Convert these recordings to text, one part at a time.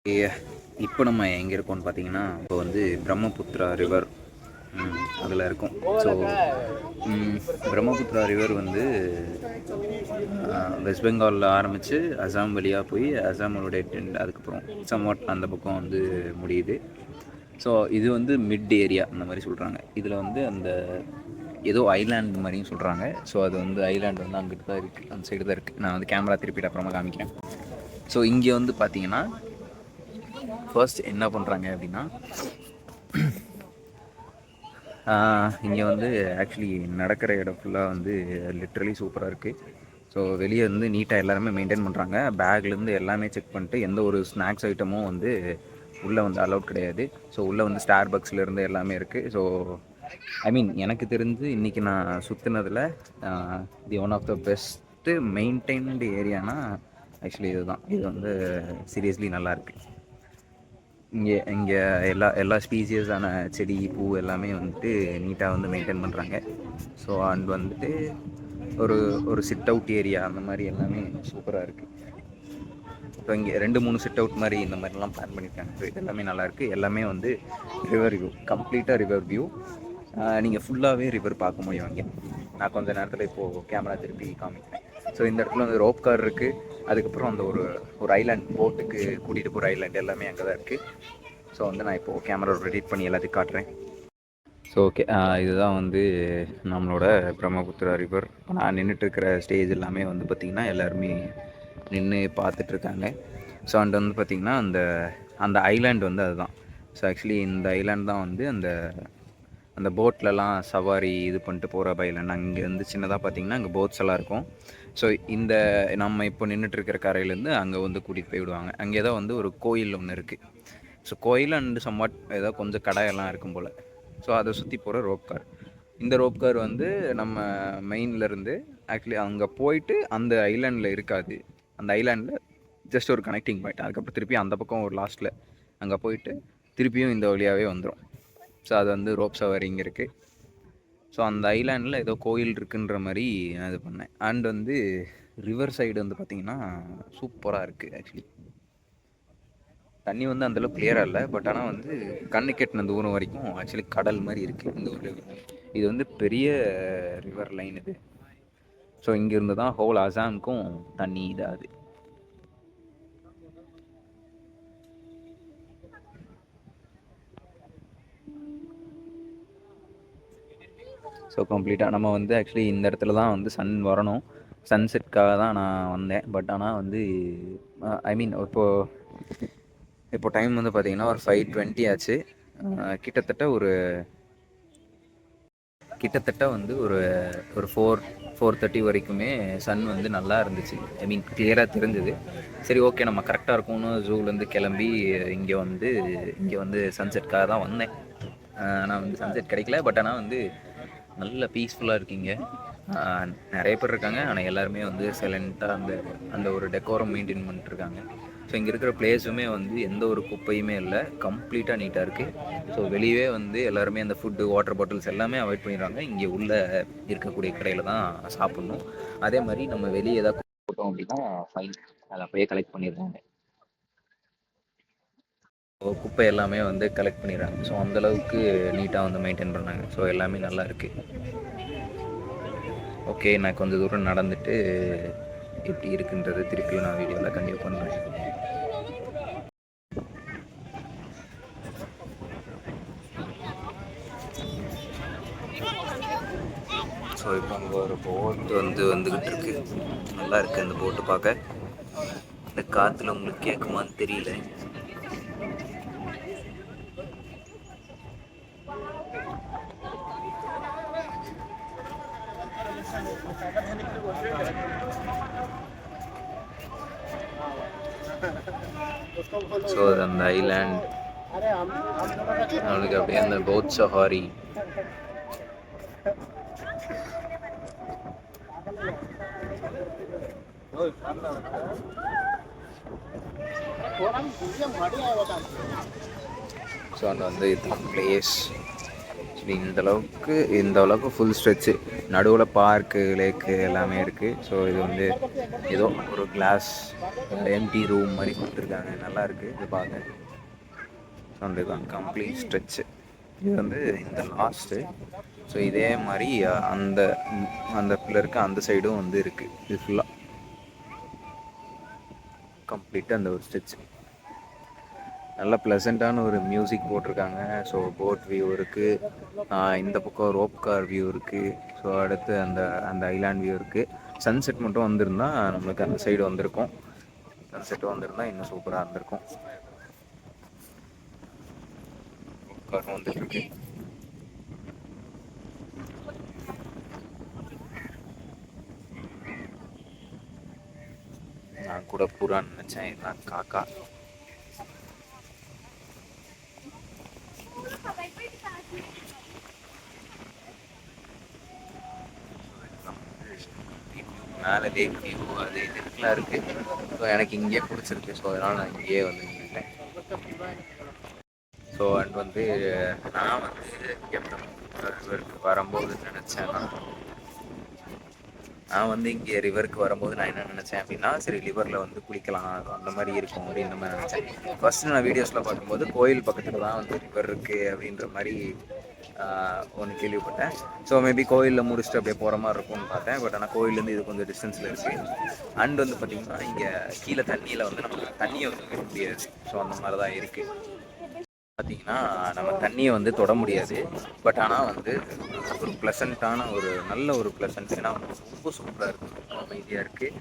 இப்போ நம்ம எங்கே இருக்கோம்னு பார்த்தீங்கன்னா, இப்போ வந்து பிரம்மபுத்திரா ரிவர் அதில் இருக்கும். ஸோ பிரம்மபுத்திரா ரிவர் வந்து வெஸ்ட் பெங்காலில் ஆரம்பித்து அசாம் வழியாக போய் அசாமோட அதுக்கப்புறம் சம்வாட் அந்த பக்கம் வந்து முடியுது. ஸோ இது வந்து மிட் ஏரியா அந்த மாதிரி சொல்கிறாங்க. இதில் வந்து அந்த ஏதோ ஐலாண்ட் மாதிரியும் சொல்கிறாங்க. ஸோ அது வந்து ஐலாண்ட் வந்து அங்கிட்டு தான் இருக்குது, அந்த சைடு தான் இருக்குது. நான் வந்து கேமரா திருப்பிட்டு அப்புறமா காமிக்கிறேன். ஸோ இங்கே வந்து பார்த்தீங்கன்னா ஃபர்ஸ்ட் என்ன பண்ணுறாங்க அப்படின்னா, இங்கே வந்து ஆக்சுவலி நடக்கிற இடம் ஃபுல்லாக வந்து லிட்ரலி சூப்பராக இருக்குது. ஸோ வெளியே வந்து நீட்டாக எல்லாருமே மெயின்டைன் பண்ணுறாங்க. பேக்லேருந்து எல்லாமே செக் பண்ணிட்டு எந்த ஒரு ஸ்நாக்ஸ் ஐட்டமும் வந்து உள்ளே வந்து அலௌட் கிடையாது. ஸோ உள்ளே வந்து ஸ்டார்பக்ஸ்லேருந்து எல்லாமே இருக்குது. ஸோ ஐ மீன் எனக்கு தெரிஞ்சு இன்றைக்கி நான் சுற்றுனதில் the one of the best maintained ஏரியானா ஆக்சுவலி இதுதான். இது வந்து சீரியஸ்லி நல்லாயிருக்கு. இங்கே எல்லா ஸ்பீசியஸான செடி பூ எல்லாமே வந்துட்டு நீட்டாக வந்து மெயின்டைன் பண்ணுறாங்க. ஸோ அண்ட் வந்துட்டு ஒரு சிட் அவுட் ஏரியா அந்த மாதிரி எல்லாமே சூப்பராக இருக்குது. இப்போ இங்கே 2-3 சிட் அவுட் மாதிரி இந்த மாதிரிலாம் பிளான் பண்ணியிருக்காங்க. ஸோ இது எல்லாமே நல்லாயிருக்கு. எல்லாமே வந்து ரிவர் வியூ, கம்ப்ளீட்டாக ரிவர் வியூ. நீங்கள் ஃபுல்லாகவே ரிவர் பார்க்க முடியும் இங்கே. நான் கொஞ்சம் நேரத்தில் இப்போது கேமரா திருப்பி காமிக்கிறேன். ஸோ இந்த இடத்துல வந்து ரோப் கார் இருக்குது. அதுக்கப்புறம் அந்த ஒரு ஐலாண்ட், போட்டுக்கு கூட்டிகிட்டு போகிற ஐலாண்ட் எல்லாமே அங்கே தான் இருக்குது. ஸோ வந்து நான் இப்போது கேமரா ரொட்டேட் பண்ணி எல்லாத்தையும் காட்டுறேன். ஸோ ஓகே, இதுதான் வந்து நம்மளோட பிரம்மபுத்திரா ரிவர். நான் நின்றுட்டுருக்கிற ஸ்டேஜ் எல்லாமே வந்து பார்த்திங்கன்னா எல்லாருமே நின்று பார்த்துட்ருக்காங்க. ஸோ அண்ட் வந்து பார்த்திங்கன்னா அந்த ஐலாண்ட் வந்து அதுதான். ஸோ ஆக்சுவலி இந்த ஐலாண்ட் தான் வந்து அந்த போட்லலாம் சவாரி இது பண்ணிட்டு போகிற ஐலாண்ட். அங்கே வந்து சின்னதாக பார்த்திங்கன்னா அங்கே போட்ஸ் எல்லாம் இருக்கும். ஸோ இந்த நம்ம இப்போ நின்றுட்டுருக்கிற கரையிலேருந்து அங்கே வந்து கூட்டிகிட்டு போய் விடுவாங்க. அங்கே ஏதோ வந்து ஒரு கோயில் ஒன்று இருக்குது. ஸோ கோயில் அண்டு சம்வாட் ஏதோ கொஞ்சம் கடையெல்லாம் இருக்கும் போல். ஸோ அதை சுற்றி போகிற ரோப் கார். இந்த ரோப் கார் வந்து நம்ம மெயின்லேருந்து ஆக்சுவலி அங்கே போயிட்டு அந்த ஐலாண்டில் இருக்காது. அந்த ஐலாண்டில் ஜஸ்ட் ஒரு கனெக்டிங் பாயிண்ட். அதுக்கப்புறம் திருப்பி அந்த பக்கம் ஒரு லாஸ்ட்டில் அங்கே போயிட்டு திருப்பியும் இந்த வழியாகவே வந்துடும். ஸோ அது வந்து ரோப் சவாரிங்க இருக்குது. ஸோ அந்த ஐலாண்டில் ஏதோ கோயில் இருக்குன்ற மாதிரி நான் இது பண்ணேன். அண்ட் வந்து ரிவர் சைடு வந்து பார்த்திங்கன்னா சூப்பராக இருக்குது. ஆக்சுவலி தண்ணி வந்து அந்தளவுக்கு கிளியராக இல்லை, பட் ஆனால் வந்து கண்ணு கெட்டின தூரம் வரைக்கும் ஆக்சுவலி கடல் மாதிரி இருக்குது இந்த ஒரு ரிவர். இது வந்து பெரிய ரிவர் லைன் இது. ஸோ இங்கேருந்து தான் ஹோல் அசாமுக்கும் தண்ணி இதாகுது. ஸோ கம்ப்ளீட்டாக நம்ம வந்து ஆக்சுவலி இந்த இடத்துல தான் வந்து சன் வரணும். சன்செட்காக தான் நான் வந்தேன். பட் ஆனால் வந்து ஐ மீன் இப்போ டைம் வந்து பார்த்திங்கன்னா ஒரு 5:20 ஆச்சு. கிட்டத்தட்ட வந்து ஒரு 4:30 வரைக்குமே சன் வந்து நல்லா இருந்துச்சு. ஐ மீன் கிளியராக தெரிஞ்சுது. சரி ஓகே, நம்ம கரெக்டாக இருக்கும்னு ஜூலேருந்து கிளம்பி இங்கே வந்து சன்செட்காக தான் வந்தேன். ஆனால் வந்து சன்செட் கிடைக்கல. பட் ஆனால் வந்து நல்ல பீஸ்ஃபுல்லாக இருக்கீங்க. நிறைய பேர் இருக்காங்க. ஆனால் எல்லாருமே வந்து சைலண்ட்டாக அந்த ஒரு டெக்கோரம் மெயின்டைன் பண்ணிட்டுருக்காங்க. ஸோ இங்கே இருக்கிற பிளேஸுமே வந்து எந்த ஒரு குப்பையுமே இல்லை, கம்ப்ளீட்டாக நீட்டாக இருக்குது. ஸோ வெளியே வந்து எல்லாருமே அந்த ஃபுட்டு, வாட்டர் பாட்டில்ஸ் எல்லாமே அவாய்ட் பண்ணிடுறாங்க. இங்கே உள்ளே இருக்கக்கூடிய கடையில் தான் சாப்பிட்ணும். அதே மாதிரி நம்ம வெளியே ஏதாவது போட்டோம் அப்படின்னா ஃபைன், அதை அப்படியே கலெக்ட் பண்ணிடுறாங்க. குப்பை எல்லாமே வந்து கலெக்ட் பண்ணிடுறாங்க. ஸோ அந்தளவுக்கு நீட்டாக வந்து மெயின்டைன் பண்ணாங்க. ஸோ எல்லாமே நல்லா இருக்குது. ஓகே, நான் கொஞ்சம் தூரம் நடந்துட்டு எப்படி இருக்குன்றது திருப்பியும் நான் வீடியோவில் கண்டினியூ பண்ணுறேன். ஸோ இப்போ அங்கே ஒரு போட்டு வந்துக்கிட்டு இருக்கு. நல்லா இருக்குது அந்த போட்டு பார்க்க. இந்த காற்றுல உங்களுக்கு கேட்குமான்னு தெரியல. ஸோ அந்த ஐலாண்ட் அவனுக்கு அப்படியே அந்த போட் சஃபாரி. ஸோ அங்கே வந்து இது பிளேஸ். ஸோ இந்த அளவுக்கு ஃபுல் ஸ்ட்ரெச்சு நடுவில் பார்க்கு லேக்கு எல்லாமே இருக்குது. ஸோ இது வந்து ஏதோ ஒரு கிளாஸ் எம்டி ரூம் மாதிரி கொடுத்துருக்காங்க, நல்லாயிருக்கு இது பார்க்க. ஸோ அந்த இதுதான் கம்ப்ளீட் ஸ்ட்ரெச்சு. இது வந்து இந்த லாஸ்ட்டு. ஸோ இதே மாதிரி அந்த அந்த பில்லருக்கு அந்த சைடும் வந்து இருக்குது. இது ஃபுல்லாக கம்ப்ளீட்டாக அந்த ஒரு ஸ்ட்ரெச்சு. நல்ல ப்ளசண்ட்டான ஒரு மியூசிக் போட்டிருக்காங்க. ஸோ போட் வியூ இருக்குது, இந்த பக்கம் ரோப் கார் வியூ இருக்குது. ஸோ அடுத்து அந்த அந்த ஐலாண்ட் வியூ இருக்குது. சன்செட் மட்டும் வந்திருந்தால் நம்மளுக்கு அந்த சைடு வந்திருக்கும். சன்செட்டும் வந்திருந்தால் இன்னும் சூப்பராக இருந்திருக்கும். ரோப் காரும் வந்துட்டுருக்கு. நான் கூட புறான்னு நினச்சேன், நான் காக்கா. மேலே லேக் வியூ அது இதுக்கெலாம் இருக்குது. ஸோ எனக்கு இங்கேயே பிடிச்சிருக்கு. ஸோ அதனால் நான் இங்கேயே வந்து நின்றுட்டேன். ஸோ அண்ட் வந்து நான் வந்து ரிவருக்கு வரும்போது நினச்சேன்னா இங்கே ரிவருக்கு வரும்போது நான் என்ன நினச்சேன் அப்படின்னா, சரி ரிவரில் வந்து குளிக்கலாம் அந்த மாதிரி இருக்கும் அப்படின்ற மாதிரி நினச்சேன். ஃபஸ்ட்டு நான் வீடியோஸில் பார்க்கும்போது கோயில் பக்கத்தில் தான் வந்து ரிவர் இருக்குது அப்படின்ற மாதிரி ஒன்று கேள்விப்பட்டேன். ஸோ மேபி கோயிலில் முடிச்சுட்டு அப்படியே போகிற மாதிரி இருக்கும்னு பார்த்தேன். பட் ஆனால் கோயிலேருந்து இது கொஞ்சம் டிஸ்டன்ஸில் இருக்குது. அண்ட் வந்து பார்த்திங்கன்னா இங்கே கீழே தண்ணியில் வந்து நம்ம தண்ணியை வந்து விட முடியாது. ஸோ அந்த மாதிரி தான் இருக்குது. பார்த்திங்கன்னா நம்ம தண்ணியை வந்து தொட முடியாது. பட் ஆனால் வந்து ஒரு ப்ளசண்ட்டான ஒரு நல்ல ஒரு ப்ளசண்ட். ஏன்னா வந்து ரொம்ப சூப்பராக இருக்குது, அமைதியாக இருக்குது.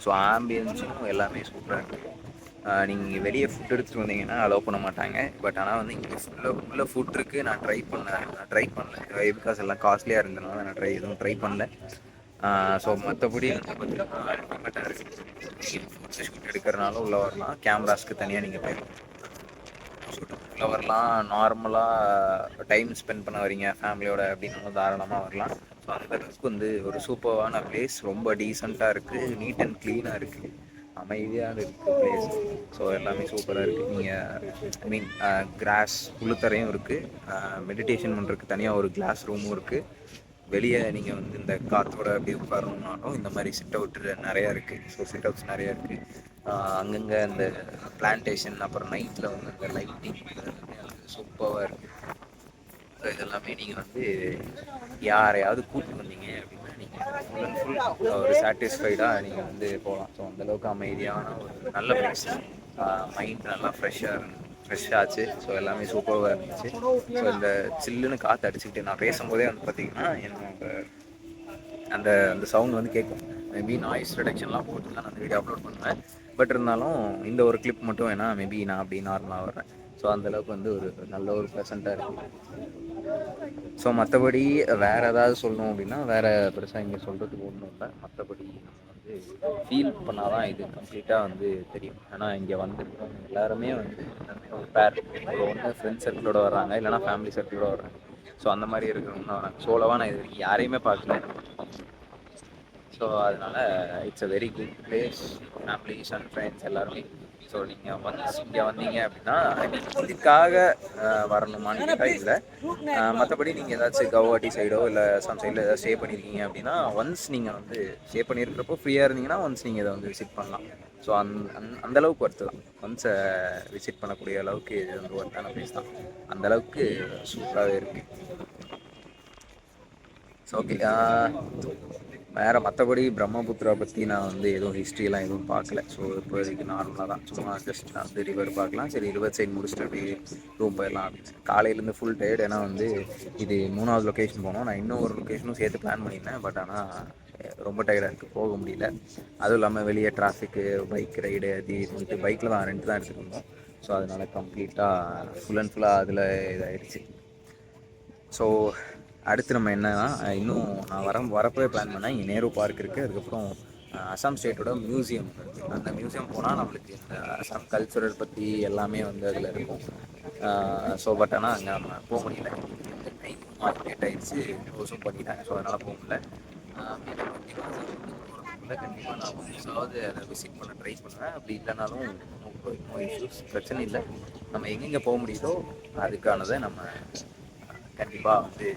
ஸோ ஆம்பியன்ஸும் எல்லாமே சூப்பராக இருக்குது. நீங்கள் வெளியே ஃபுட் எடுத்துகிட்டு வந்தீங்கன்னா அலோவ் பண்ண மாட்டாங்க. பட் ஆனால் வந்து இங்கே ஃபுல்லாக ஃபுட் இருக்குது. நான் ட்ரை பண்ணல பிகாஸ் எல்லாம் காஸ்ட்லியாக இருந்ததுனால நான் எதுவும் ட்ரை பண்ணல. ஸோ மற்றபடி வந்து பார்த்திங்கன்னா அல்டிமேட்டாக இருக்குது. நீங்கள் ஃபுட் ஷூட் எடுக்கிறனால உள்ளே வரலாம். கேமராஸ்க்கு தனியாக நீங்கள் பே ஷூட்டுக்குள்ளே வரலாம். நார்மலாக டைம் ஸ்பெண்ட் பண்ண வரீங்க ஃபேமிலியோட அப்படின்னாலும் தாராளமாக வரலாம். ஸோ அந்தளவுக்கு வந்து ஒரு சூப்பரான பிளேஸ். ரொம்ப டீசெண்டாக இருக்குது, நீட் அண்ட் க்ளீனாக இருக்குது, அமைதியாக இருக்குது பிளேஸ். ஸோ எல்லாமே சூப்பராக இருக்குது. நீங்கள் கிராஸ் புல்லுத்தரையும் இருக்குது. மெடிடேஷன் பண்ணுறதுக்கு தனியாக ஒரு கிளாஸ் ரூமும் இருக்குது. வெளியே நீங்கள் வந்து இந்த காற்றோட அப்படி உட்காரணுன்னாலும் இந்த மாதிரி சிட் அவுட்டு நிறையா இருக்குது. ஸோ சிட் அவுட்ஸ் நிறையா இருக்குது. அங்கங்கே இந்த பிளான்டேஷன், அப்புறம் நைட்டில் வந்து இந்த லைட்டிங் சூப்பராக இருக்குது. ஸோ இதெல்லாமே நீங்கள் வந்து யாரையாவது கூப்பிட்டு வந்தீங்க அப்படின்னா நீங்கள் ஃபுல் அண்ட் ஃபுல் ஒரு சாட்டிஸ்ஃபைடாக நீங்கள் வந்து போகலாம். ஸோ அந்தளவுக்கு அமைதியான ஒரு நல்ல பிளேஸ். மைண்ட் நல்லா ஃப்ரெஷ்ஷாச்சு. ஸோ எல்லாமே சூப்பராக இருந்துச்சு. ஸோ இந்த சில்லுன்னு காற்று அடிச்சுக்கிட்டு நான் பேசும்போதே வந்து பார்த்திங்கன்னா என்னோட அந்த அந்த சவுண்ட் வந்து கேட்கும். மேபி நாய்ஸ் ரிடக்ஷன்லாம் போட்டு தான் நான் அந்த வீடியோ அப்லோட் பண்ணுவேன். பட் இருந்தாலும் இந்த ஒரு கிளிப் மட்டும் வேணா மேபி நான் அப்படி நார்மலாக வர்றேன். ஸோ அந்தளவுக்கு வந்து ஒரு நல்ல ஒரு ப்ளசண்ட்டாக இருக்குது. ஸோ மற்றபடி வேறு ஏதாவது சொல்லணும் அப்படின்னா வேறு பெருசாக இங்கே சொல்கிறதுக்கு ஒன்றும் இல்லை. மற்றபடி நம்ம வந்து ஃபீல் பண்ணால் தான் இது கம்ப்ளீட்டாக வந்து தெரியும். ஏன்னா இங்கே வந்துருக்கவங்க எல்லாருமே ஒரு பேர், ஒரு ஒன்று ஃப்ரெண்ட்ஸ் சர்க்கிளோட வர்றாங்க, இல்லைனா ஃபேமிலி சர்க்கிளோட வர்றாங்க. ஸோ அந்த மாதிரி இருக்கிறவங்க தான் வராங்க. சோலோவாக நான் இது யாரையுமே பார்க்கல. ஸோ அதனால் it's a very good place. Families and friends எல்லாருமே. ஸோ நீங்கள் இங்கே வந்தீங்க அப்படின்னா இதுக்காக வரணுமான்னு கேட்டால் இல்லை. மற்றபடி நீங்கள் ஏதாச்சும் கவுஹாட்டி சைடோ இல்லை சம் சைடில் ஏதாவது ஸ்டே பண்ணியிருக்கீங்க அப்படின்னா ஒன்ஸ் நீங்கள் வந்து ஸ்டே பண்ணியிருக்கிறப்போ ஃப்ரீயாக இருந்தீங்கன்னா ஒன்ஸ் நீங்கள் இதை வந்து விசிட் பண்ணலாம். ஸோ அந்தளவுக்கு ஒர்த்து தான். ஒன்ஸ் விசிட் பண்ணக்கூடிய அளவுக்கு இது வந்து ஒர்த்தான பிளேஸ் தான். அந்தளவுக்கு சூப்பராகவே இருக்குது. ஸோ ஓகே, வேறு மற்றபடி பிரம்மபுத்திரா பற்றி நான் வந்து எதுவும் ஹிஸ்ட்ரியெலாம் எதுவும் பார்க்கல. ஸோ இப்போதைக்கு நார்மலாக தான் சும்மா ஜஸ்ட் நான் வந்து ரிவர் பார்க்கலாம், சரி ரிவர் சைட் முடிச்சுட்டு அப்படியே ரூம் போயிடலாம் அப்படின்னு. காலையிலேருந்து ஃபுல் டயர்டு. ஏன்னா வந்து இது 3வது லொக்கேஷன் போனோம். நான் இன்னும் ஒரு லொக்கேஷனும் சேர்த்து பிளான் பண்ணியிருந்தேன். பட் ஆனால் ரொம்ப டயர்டாக இருக்குது, போக முடியல. அதுவும் இல்லாமல் வெளியே டிராஃபிக்கு, பைக் ரைடு அது இதுன்ட்டு பைக்கில் தான் ரெண்ட் தான் எடுத்துகிட்டு வந்தோம். ஸோ அதனால் கம்ப்ளீட்டாக ஃபுல் அண்ட் ஃபுல்லாக அதில் இதாகிடுச்சு. ஸோ அடுத்து நம்ம என்னன்னா, இன்னும் நான் வரப்போவே பிளான் பண்ணேன். இங்கே நேரு பார்க் இருக்குது, அதுக்கப்புறம் அசாம் ஸ்டேட்டோட மியூசியம் இருக்குது. அந்த மியூசியம் போனால் நம்மளுக்கு இந்த அசாம் கல்ச்சுரல் பற்றி எல்லாமே வந்து அதில் இருக்கும். ஸோ பட் ஆனால் அங்கே நம்ம போக முடியல. டைம் மார்க்கெட் ஆகிடுச்சு, க்ளோஸும் பண்ணிட்டாங்க. ஸோ அதனால் போக முடியல. கண்டிப்பாக நான் புதுசாவது அதை விசிட் பண்ண ட்ரை பண்ணுவேன். அப்படி இல்லைனாலும் நோ இஷ்யூஸ், பிரச்சனை இல்லை. நம்ம எங்கெங்கே போக முடியுதோ அதுக்கானதை நம்ம கண்டிப்பாக வந்து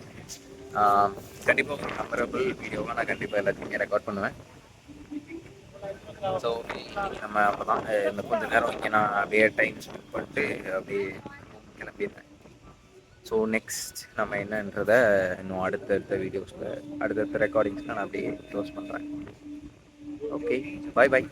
கண்டிப்பாக ஒரு மெமரபிள் வீடியோவாக நான் கண்டிப்பாக எல்லாத்தையுமே ரெக்கார்ட் பண்ணுவேன். ஸோ நம்ம அப்போ தான் இந்த கொஞ்ச நேரம் இங்கே நான் அப்படியே டைம் ஸ்பெண்ட் பண்ணிட்டு அப்படியே கிளம்பிடுவேன். ஸோ நெக்ஸ்ட் நம்ம என்னன்றதை இன்னும் அடுத்தடுத்த வீடியோஸில் அடுத்தடுத்த ரெக்கார்டிங்ஸில் நான் அப்படியே க்ளோஸ் பண்ணுறேன். ஓகே, பாய் பாய்.